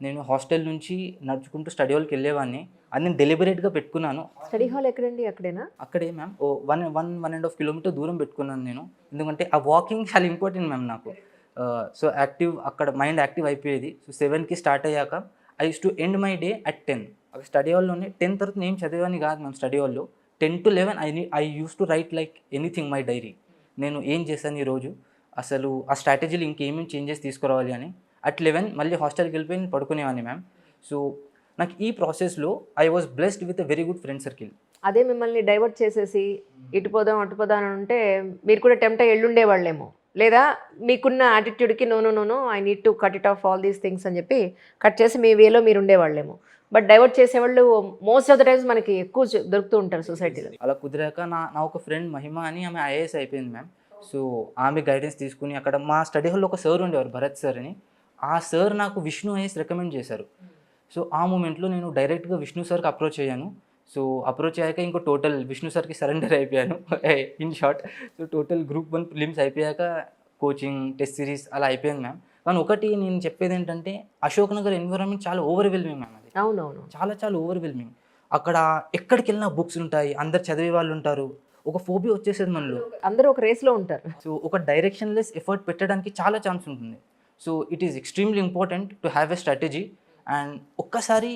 నేను హాస్టల్ నుంచి నడుచుకుంటూ స్టడీ హాల్కి వెళ్ళేవాడిని. అది నేను డెలిబరేట్గా పెట్టుకున్నాను. స్టడీ హాల్ ఎక్కడండి? అక్కడేనా? అక్కడే మ్యామ్ ఓ 1.5 కిలోమీటర్ దూరం పెట్టుకున్నాను నేను. ఎందుకంటే ఆ వాకింగ్ చాలా ఇంపార్టెంట్ మ్యామ్ నాకు. సో యాక్టివ్ అక్కడ మైండ్ యాక్టివ్ అయిపోయేది. సో 7కి స్టార్ట్ అయ్యాక I use to end my day at 10. అక్కడ స్టడీ హాల్లోనే 10 తర్వాత నేను చదివేవాడిని కాదు మ్యామ్ స్టడీ హాల్లో. 10 to 11 I use to write like anything my diary. నేను ఏం చేశాను ఈరోజు, అసలు ఆ స్ట్రాటజీలో ఇంకేమేమి చేంజెస్ తీసుకురావాలి అని. అట్ 11 మళ్ళీ హాస్టల్కి వెళ్ళిపోయి నేను పడుకునేవాడిని మ్యామ్. సో నాకు ఈ ప్రాసెస్లో I was blessed with a very good friend circle. అదే మిమ్మల్ని డైవర్ట్ చేసేసి ఇటు పోదాం అటు పోదాం అని ఉంటే మీరు కూడా టెంప్ట్ అయ్యి ఎళ్ళుండేవాళ్ళేమో. లేదా మీకున్న యాటిట్యూడ్కి no I need to cut it off all these things అని చెప్పి కట్ చేసి మీ వేలో మీరు ఉండేవాళ్ళేమో. బట్ డైవర్ట్ చేసేవాళ్ళు మోస్ట్ ఆఫ్ ద టైమ్స్ మనకి ఎక్కువ దొరుకుతూ ఉంటారు సొసైటీలో. అలా కుదిరాక నా ఒక ఫ్రెండ్ మహిమ అని, ఆమె ఐఏఎస్ అయిపోయింది మ్యామ్. సో ఆమె గైడెన్స్ తీసుకుని అక్కడ మా స్టడీ హాల్లో ఒక సార్ ఉండేవారు, భరత్ సార్ అని. ఆ సార్ నాకు విష్ణు ఐఏఎస్ రికమెండ్ చేశారు. సో ఆ మూమెంట్లో నేను డైరెక్ట్గా విష్ణు సార్కి అప్రోచ్ అయ్యాను. సో అప్రోచ్ అయ్యాక ఇంకో టోటల్ విష్ణు సార్కి సరెండర్ అయిపోయాను in short. So total group 1 prelims అయిపోయాక కోచింగ్, టెస్ట్ సిరీస్ అలా అయిపోయింది మ్యామ్. కానీ ఒకటి నేను చెప్పేది ఏంటంటే, అశోక్ నగర్ ఎన్విరాన్మెంట్ చాలా ఓవర్వెల్మింగ్ మ్యామ్. అది అవునవును, చాలా ఓవర్వెల్మింగ్. అక్కడ ఎక్కడికి వెళ్ళినా బుక్స్ ఉంటాయి, అందరు చదివే వాళ్ళు ఉంటారు. ఒక ఫోబియా వచ్చేసేది మనలో. అందరూ ఒక రేస్లో ఉంటారు. సో ఒక డైరెక్షన్లెస్ ఎఫర్ట్ పెట్టడానికి చాలా ఛాన్స్ ఉంటుంది. So it is extremely important to have a strategy. And ఒక్కసారి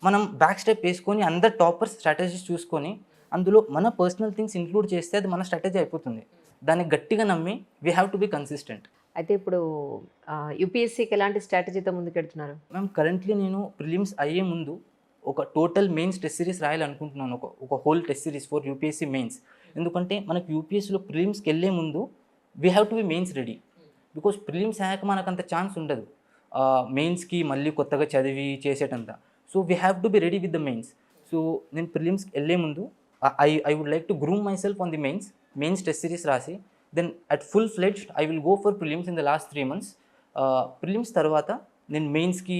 మనం బ్యాక్ స్టెప్ వేసుకొని అందరు టాపర్స్ స్ట్రాటజీస్ చూసుకొని అందులో మన పర్సనల్ థింగ్స్ ఇంక్లూడ్ చేస్తే అది మన స్ట్రాటజీ అయిపోతుంది. దాన్ని గట్టిగా నమ్మి we have to be consistent. అయితే ఇప్పుడు యూపీఎస్సీకి ఎలాంటి స్ట్రాటజీతో ముందుకెడుతున్నారు? మ్యామ్ కరెంట్లీ నేను ప్రిలిమ్స్ అయ్యే ముందు ఒక టోటల్ మెయిన్స్ టెస్ట్ సిరీస్ రాయాలనుకుంటున్నాను. ఒక whole test series for UPSC mains. ఎందుకంటే మనకు యూపీఎస్సీలో ప్రిలిమ్స్కి వెళ్ళే ముందు we have to be mains ready. Because prelims అయ్యాక మనకు అంత ఛాన్స్ ఉండదు మెయిన్స్కి మళ్ళీ కొత్తగా చదివి చేసేటంత. So we have to be ready with the mains. So నేను ప్రిలిమ్స్కి వెళ్ళే ముందు I would like to groom my self on the mains test series రాసి then at full fledged I will go for prelims in the last 3 months. Prelims తర్వాత నేను మెయిన్స్కి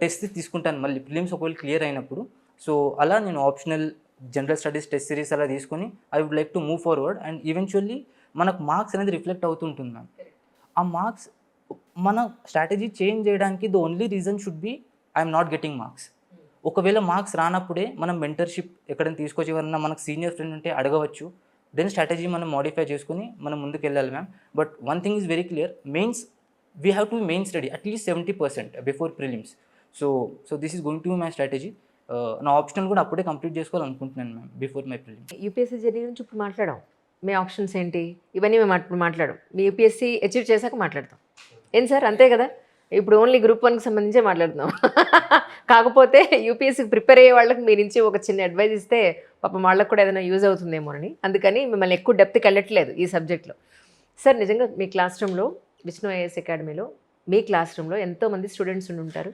test తీసుకుంటాను మళ్ళీ prelims ఒకవేళ క్లియర్ అయినప్పుడు. సో అలా నేను optional general studies test series అలా తీసుకొని I would like to move forward. And eventually మనకు మార్క్స్ అనేది రిఫ్లెక్ట్ అవుతుంటుంది మ్యామ్. ఆ మార్క్స్ మన స్ట్రాటజీ చేంజ్ చేయడానికి the only reason should be I'm not getting marks. ఒకవేళ మార్క్స్ రానప్పుడే మనం మెంటర్షిప్ ఎక్కడైనా తీసుకొచ్చి ఎవరన్నా మనకు సీనియర్ ఫ్రెండ్ ఉంటే అడగవచ్చు. దెన్ స్ట్రాటజీ మనం మోడిఫై చేసుకుని మనం ముందుకు వెళ్ళాలి ma'am. But one thing is very clear, mains we have to be mains ready at least 70% before prelims. So this is going to be my strategy. నా ఆప్షనల్ కూడా అప్పుడే కంప్లీట్ చేసుకోవాలనుకుంటున్నాను ma'am before my prelims. UPSC journey నుంచి ఇప్పుడు మాట్లాడాం. మీ options ఏంటి ఇవన్నీ మేము ఇప్పుడు మాట్లాడాం. మీ యూపీఎస్సీ అచీవ్ చేశాక మాట్లాడతాం. ఏం సార్ అంతే కదా? ఇప్పుడు ఓన్లీ గ్రూప్ 1కి సంబంధించే మాట్లాడుతున్నాం. కాకపోతే యూపీఎస్సీకి ప్రిపేర్ అయ్యే వాళ్ళకి మీ నుంచి ఒక చిన్న అడ్వైజ్ ఇస్తే పాపం వాళ్ళకి కూడా ఏదైనా యూజ్ అవుతుందేమోనని, అందుకని మిమ్మల్ని ఎక్కువ డెప్త్కి వెళ్ళట్లేదు ఈ సబ్జెక్ట్లో. సార్ నిజంగా మీ క్లాస్ రూమ్లో, విష్ణు ఐఏఎస్ అకాడమీలో మీ క్లాస్ రూమ్లో ఎంతోమంది స్టూడెంట్స్ ఉండి ఉంటారు.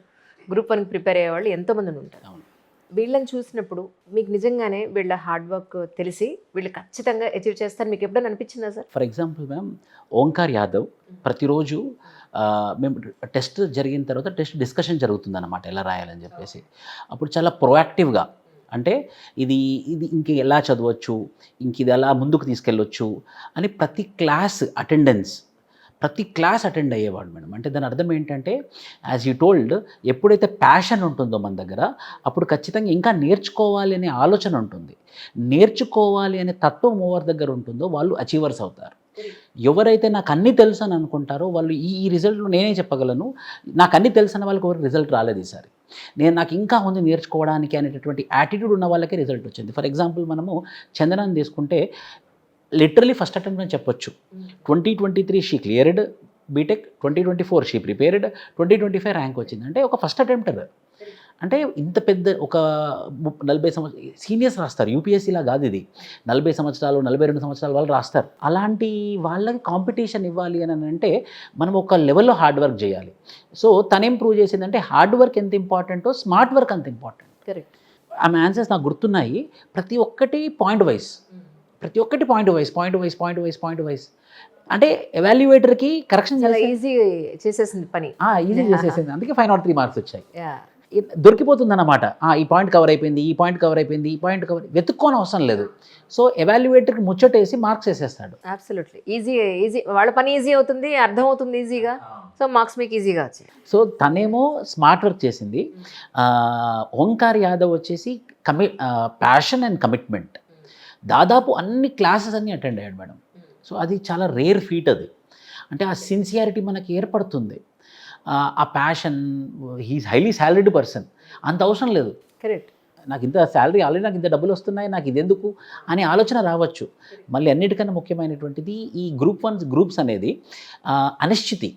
గ్రూప్ 1కి ప్రిపేర్ అయ్యే వాళ్ళు ఎంతోమంది ఉండి ఉంటారు. వీళ్ళని చూసినప్పుడు మీకు నిజంగానే వీళ్ళ హార్డ్ వర్క్ తెలిసి వీళ్ళు ఖచ్చితంగా అచీవ్ చేస్తారు మీకు ఎప్పుడైనా అనిపించిందా sir? For example ma'am, Omkar Yadav ప్రతిరోజు మేము టెస్ట్ జరిగిన తర్వాత టెస్ట్ డిస్కషన్ జరుగుతుందన్నమాట, ఎలా రాయాలని చెప్పేసి. అప్పుడు చాలా ప్రొయాక్టివ్గా, అంటే ఇది ఇంక ఎలా చదవచ్చు, ఇంక ఇది ఎలా ముందుకు తీసుకెళ్ళొచ్చు అని ప్రతి క్లాస్ అటెండ్ అయ్యేవాడు మేడం. అంటే దాని అర్థం ఏంటంటే, యాజ్ యూ టోల్డ్, ఎప్పుడైతే ప్యాషన్ ఉంటుందో మన దగ్గర అప్పుడు ఖచ్చితంగా ఇంకా నేర్చుకోవాలి అనే ఆలోచన ఉంటుంది. నేర్చుకోవాలి అనే తత్వం ఎవరి దగ్గర ఉంటుందో వాళ్ళు అచీవర్స్ అవుతారు. ఎవరైతే నాకు అన్నీ తెలుసు అని అనుకుంటారో వాళ్ళు ఈ రిజల్ట్లో నేనే చెప్పగలను, నాకు అన్నీ తెలుసు అన్న వాళ్ళకి ఎవరికి రిజల్ట్ రాలేదు ఈసారి. నాకు ఇంకా ఉంది నేర్చుకోవడానికి అనేటటువంటి యాటిట్యూడ్ ఉన్న వాళ్ళకే రిజల్ట్ వచ్చింది. ఫర్ ఎగ్జాంపుల్ మనము చందనాన్ని తీసుకుంటే లిటరలీ ఫస్ట్ అటెంప్ట్ అని చెప్పొచ్చు. 2023 she cleared BTech, 2024 she prepared, 2025 rank వచ్చింది. అంటే ఒక ఫస్ట్ అటెంప్టర్. అంటే ఇంత పెద్ద ఒక 40 సంవత్సరాలు సీనియర్స్ రాస్తారు, యూపీఎస్సీలా కాదు ఇది. 40 సంవత్సరాలు 42 సంవత్సరాల వాళ్ళు రాస్తారు. అలాంటి వాళ్ళకి కాంపిటీషన్ ఇవ్వాలి అని అంటే మనం ఒక లెవెల్లో హార్డ్ వర్క్ చేయాలి. సో తనేం ప్రూవ్ చేసిందంటే హార్డ్ వర్క్ ఎంత ఇంపార్టెంటో స్మార్ట్ వర్క్ అంత ఇంపార్టెంట్. కరెక్ట్. ఆమె ఆన్సర్స్ నాకు గుర్తున్నాయి. ప్రతి ఒక్కటి పాయింట్ వైజ్, అంటే ఎవాల్యుయేటర్కి కరెక్షన్ చాలా ఈజీ చేసేసింది పని. ఈజీ చేసేసింది. అందుకే 503 మార్క్స్ వచ్చాయి. దొరికిపోతుంది అన్నమాట. ఈ పాయింట్ కవర్ అయిపోయింది, ఈ పాయింట్ కవర్ అయిపోయింది, ఈ పాయింట్ కవర్ వెతుక్కోని అవసరం లేదు. సో ఎవాల్యుయేటర్కి ముచ్చటేసి మార్క్స్ వేసేస్తాడు. అబ్సల్యూట్లీ ఈజీ వాళ్ళ పని ఈజీ అవుతుంది, అర్థం అవుతుంది ఈజీగా. సో మార్క్స్ మీకు ఈజీగా వచ్చాయి. సో తనేమో స్మార్ట్ వర్క్ చేసింది. ఓంకార్ యాదవ్ వచ్చేసి ప్యాషన్ అండ్ కమిట్మెంట్. దాదాపు అన్ని క్లాసెస్ అన్నీ అటెండ్ అయ్యాడు మేడం. సో అది చాలా రేర్ ఫీట్ అది. అంటే ఆ సిన్సియారిటీ మనకి ఏర్పడుతుంది. ఆ passion, he is highly salaried person. అంత అవసరం లేదు. కరెక్ట్. నాకు ఇంత శాలరీ ఆల్రెడీ, నాకు ఇంత డబ్బులు వస్తున్నాయి, నాకు ఇది ఎందుకు అనే ఆలోచన రావచ్చు. మళ్ళీ అన్నిటికన్నా ముఖ్యమైనటువంటిది ఈ గ్రూప్స్ అనేది అనిశ్చితి,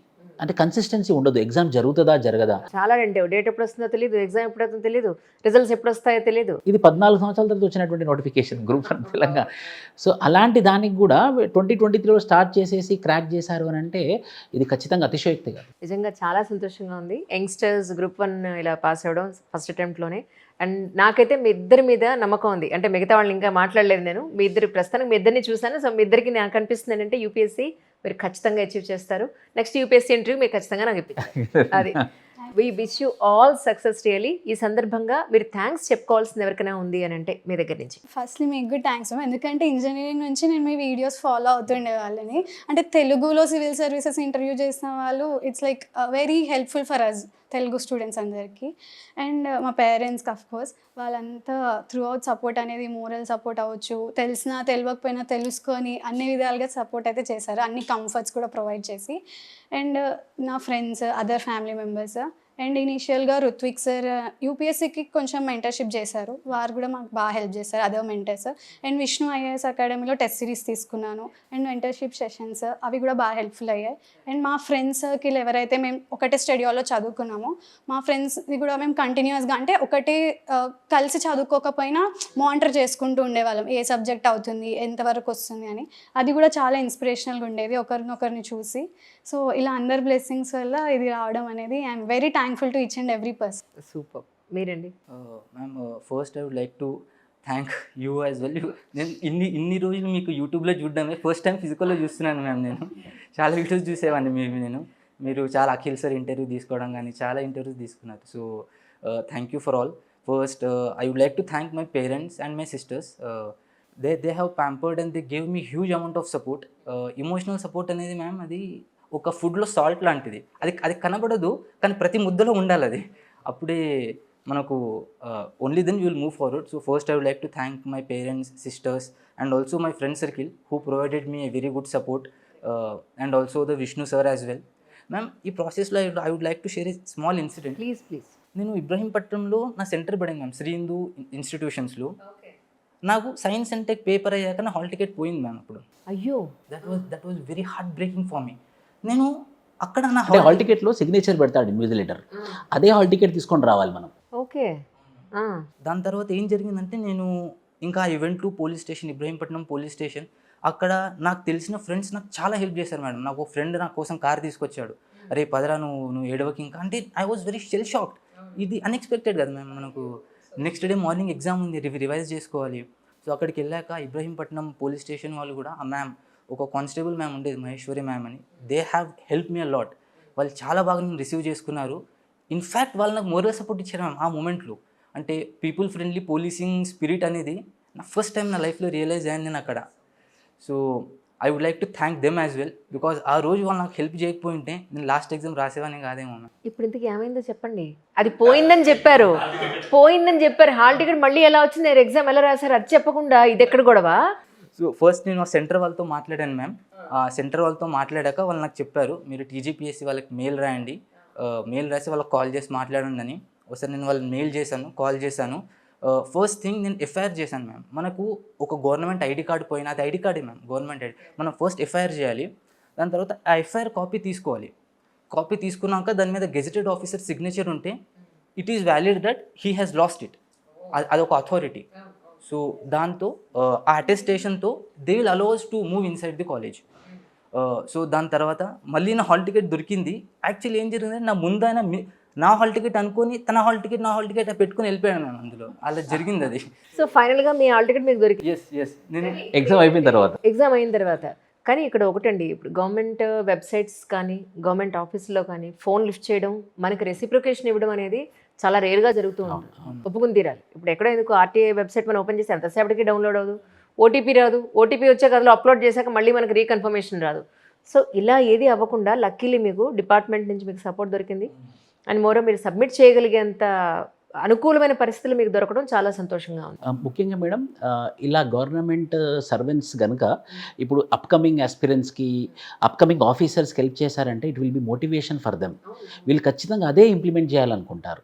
అంటే కన్సిస్టెన్సీ ఉండదు. ఎగ్జామ్ జరుగుతుందా జరగదా, చాలా అంటే డేట్ ఎప్పుడు వస్తుందో తెలియదు, ఎగ్జామ్ ఎప్పుడు వస్తుందో తెలియదు, రిజల్ట్స్ ఎప్పుడు వస్తాయో తెలియదు. ఇది 14 సంవత్సరాల తర్వాత వచ్చినటువంటి నోటిఫికేషన్ గ్రూప్ 1 తెలంగాణ. సో అలాంటి దానికి కూడా 2023లో స్టార్ట్ చేసేసి క్రాక్ చేశారు అని అంటే ఇది ఖచ్చితంగా అతిశయోక్తి కాదు. నిజంగా చాలా సంతోషంగా ఉంది. యంగ్స్టర్స్ గ్రూప్ 1 ఇలా పాస్ అవ్వడం ఫస్ట్ అటెంప్ట్లోనే. అండ్ నాకైతే మీ ఇద్దరి మీద నమ్మకం ఉంది. అంటే మిగతా వాళ్ళని ఇంకా మాట్లాడలేదు నేను, మీ ఇద్దరు ప్రస్తుతానికి మీ ఇద్దరిని చూశాను. సో మీ ఇద్దరికి నాకు అనిపిస్తుంది ఏంటంటే యూపీఎస్సీ మీరు ఖచ్చితంగా అచీవ్ చేస్తారు. నెక్స్ట్ యూపీఎస్సీ ఇంటర్వ్యూ మీరు ఖచ్చితంగా నాకు ఇప్పించారు. అది we wish you all success really. ఈ సందర్భంగా మీరు థ్యాంక్స్ చెప్పుకోవాల్సింది ఎవరికైనా ఉంది అని అంటే మీ దగ్గర నుంచి. ఫస్ట్లీ మీకు కూడా థ్యాంక్స్ మ్యామ్. ఎందుకంటే ఇంజనీరింగ్ నుంచి నేను మీ వీడియోస్ ఫాలో అవుతుండే వాళ్ళని. అంటే తెలుగులో సివిల్ సర్వీసెస్ ఇంటర్వ్యూ చేసిన వాళ్ళు it's like very helpful for us Telugu students అందరికీ. అండ్ మా పేరెంట్స్కి అఫ్కోర్స్ వాళ్ళంతా త్రూ అవుట్ సపోర్ట్ అనేది, మోరల్ సపోర్ట్ అవ్వచ్చు, తెలిసినా తెలియకపోయినా తెలుసుకొని అన్ని విధాలుగా సపోర్ట్ అయితే చేశారు, అన్ని కంఫర్ట్స్ కూడా ప్రొవైడ్ చేసి. అండ్ నా friends, other family members and ఇనీషియల్గా రుత్విక్ సార్ యూపీఎస్సీకి కొంచెం మెంటర్షిప్ చేశారు, వారు కూడా మాకు బాగా హెల్ప్ చేశారు, other mentors. And Vishnu IAS అకాడమీలో టెస్ట్ సిరీస్ తీసుకున్నాను అండ్ మెంటర్షిప్ సెషన్స్ అవి కూడా బాగా హెల్ప్ఫుల్ అయ్యాయి. అండ్ మా ఫ్రెండ్స్ సర్కిల్ ఎవరైతే మేము ఒకటే స్టడీ హాల్లో చదువుకున్నామో మా ఫ్రెండ్స్ని కూడా మేము కంటిన్యూస్గా, అంటే ఒకటే కలిసి చదువుకోకపోయినా మానిటర్ చేసుకుంటూ ఉండేవాళ్ళం, ఏ సబ్జెక్ట్ అవుతుంది, ఎంతవరకు వస్తుంది అని. అది కూడా చాలా ఇన్స్పిరేషనల్గా ఉండేది ఒకరినొకరిని చూసి. సో ఇలా అందరి బ్లెస్సింగ్స్ వల్ల ఇది రావడం అనేది I am very thankful to each and every person. Super. మీరండి? Ma'am first I would like to thank you as well. నేను ఇన్ని రోజులు మీకు యూట్యూబ్లో చూడడమే ఫస్ట్ టైం ఫిజికల్లో చూస్తున్నాను మ్యామ్. నేను చాలా వీడియోస్ చూసేవాడిని మీరు చాలా అఖిల్ సార్ ఇంటర్వ్యూ తీసుకోవడం కానీ చాలా ఇంటర్వ్యూస్ తీసుకున్నారు. So thank you for all. First I would like to thank my parents and my sisters. They have pampered and they gave me huge amount of support. Emotional support అనేది ma'am అది ఒక ఫుడ్లో salt లాంటిది. అది కనబడదు కానీ ప్రతి ముద్దలో ఉండాలి అది. అప్పుడే మనకు only then you will move forward. So first I would like to thank my parents, sisters and also my friend circle who provided me a very good support and also the Vishnu sir as well. Ma'am ఈ ప్రాసెస్లో I would like to share a small incident. Please. నేను ఇబ్రహీంపట్నంలో నా centre పడింది ma'am, Shri Hindu ఇన్స్టిట్యూషన్స్లో. నాకు science and tech paper అయ్యాక నా hall ticket పోయింది మ్యామ్. అప్పుడు అయ్యో, that was very heart breaking for me. నేను అక్కడ నా హాల్ టికెట్లో సిగ్నేచర్ పెడతాడు ఇన్విజిలేటర్, అదే హాల్ టికెట్ తీసుకొని రావాలి మనం. ఓకే. దాని తర్వాత ఏం జరిగిందంటే నేను ఇంకా event to police station, Ibrahimpatnam police station. అక్కడ నాకు తెలిసిన ఫ్రెండ్స్ నాకు చాలా హెల్ప్ చేశారు మేడం. నాకు ఒక ఫ్రెండ్ నా కోసం కార్ తీసుకొచ్చాడు. అరే పదరా నువ్వు ఏడవకి ఇంకా అంటే I was very shell shocked. ఇది అన్ఎక్స్పెక్టెడ్ కదా మ్యామ్. మనకు నెక్స్ట్ డే మార్నింగ్ ఎగ్జామ్ ఉంది, రివైజ్ చేసుకోవాలి. సో అక్కడికి వెళ్ళాక ఇబ్రహీంపట్నం పోలీస్ స్టేషన్ వాళ్ళు కూడా ఆ మ్యామ్, ఒక కానిస్టేబుల్ మ్యామ్ ఉండేది మహేశ్వరి మ్యామ్ అని, they have help me a lot. వాళ్ళు చాలా బాగా నేను రిసీవ్ చేసుకున్నారు. ఇన్ఫ్యాక్ట్ వాళ్ళు నాకు మోరల్ సపోర్ట్ ఇచ్చారు మ్యామ్ ఆ మూమెంట్లో. అంటే పీపుల్ ఫ్రెండ్లీ పోలీసింగ్ స్పిరిట్ అనేది నా ఫస్ట్ టైం నా లైఫ్లో రియలైజ్ అయ్యాను నేను అక్కడ. So I would like to thank them as well because ఆ రోజు వాళ్ళు నాకు హెల్ప్ చేయకపోయింటే నేను లాస్ట్ ఎగ్జామ్ రాసేవాని కాదేమో మ్యామ్. ఇప్పుడు ఇంతకీ ఏమైందో చెప్పండి. అది పోయిందని చెప్పారు, హాల్ టికెట్ మళ్ళీ ఎలా వచ్చింది, ఎగ్జామ్ ఎలా రాశారు అది చెప్పకుండా ఇది ఎక్కడ గొడవ? సో ఫస్ట్ నేను సెంటర్ వాళ్ళతో మాట్లాడాను మ్యామ్. ఆ సెంటర్ వాళ్ళతో మాట్లాడాక వాళ్ళు నాకు చెప్పారు, మీరు టీజీపీఎస్సీ వాళ్ళకి మెయిల్ రాయండి, మెయిల్ రాసి వాళ్ళకి కాల్ చేసి మాట్లాడండి అని. ఒకసారి నేను వాళ్ళని మెయిల్ చేశాను, కాల్ చేశాను. ఫస్ట్ థింగ్ నేను ఎఫ్ఐఆర్ చేశాను మ్యామ్. మనకు ఒక గవర్నమెంట్ ఐడి కార్డు పోయినా, అది ఐడి కార్డే మ్యామ్, గవర్నమెంట్ ఐడి. మనం ఫస్ట్ ఎఫ్ఐఆర్ చేయాలి, దాని తర్వాత ఆ ఎఫ్ఐఆర్ కాపీ తీసుకోవాలి. కాపీ తీసుకున్నాక దాని మీద గెజెటెడ్ ఆఫీసర్ సిగ్నేచర్ ఉంటే it is valid that he has lost it, అదొక అథారిటీ. సో దాంతో ఆ అటెస్టేషన్తో they will allows to move inside the college. So దాని తర్వాత మళ్ళీ నా హాల్ టికెట్ దొరికింది. యాక్చువల్లీ ఏం జరిగిందంటే నా ముందు ఆయన నా హాల్ టికెట్ అనుకొని తన హాల్ టికెట్ నా హాల్ టికెట్ పెట్టుకుని వెళ్ళిపోయాను నేను అందులో. అలా జరిగింది అది. సో ఫైనల్గా మీ హాల్ టికెట్ మీకు దొరికింది. ఎస్ నేను ఎగ్జామ్ అయిన తర్వాత. కానీ ఇక్కడ ఒకటండి, ఇప్పుడు గవర్నమెంట్ వెబ్సైట్స్ కానీ గవర్నమెంట్ ఆఫీస్లో కానీ ఫోన్ లిఫ్ట్ చేయడం, మనకి రెసిప్రొకేషన్ ఇవ్వడం అనేది చాలా రేర్గా జరుగుతూ ఉంటుంది. ఒప్పుకుని తీరాలి. ఇప్పుడు ఎక్కడో ఎందుకు ఆర్టీఐ వెబ్సైట్ మనం ఓపెన్ చేసి ఎంతసేపటికి డౌన్లోడ్ అవ్వదు, ఓటీపీ రాదు, ఓటీపీ వచ్చాక అందులో అప్లోడ్ చేశాక మళ్ళీ మనకి రీకన్ఫర్మేషన్ రాదు. సో ఇలా ఏది అవ్వకుండా లక్కీలీ మీకు డిపార్ట్మెంట్ నుంచి మీకు సపోర్ట్ దొరికింది. అండ్ మోరో మీరు సబ్మిట్ చేయగలిగేంత అనుకూలమైన పరిస్థితులు మీకు దొరకడం చాలా సంతోషంగా ఉంది. ముఖ్యంగా మేడం ఇలా గవర్నమెంట్ సర్వెంట్స్ కనుక ఇప్పుడు అప్కమింగ్ ఆస్పిరెంట్స్కి అప్కమింగ్ ఆఫీసర్స్కి హెల్ప్ చేశారంటే it will be motivation for them. వీళ్ళు ఖచ్చితంగా అదే ఇంప్లిమెంట్ చేయాలనుకుంటారు.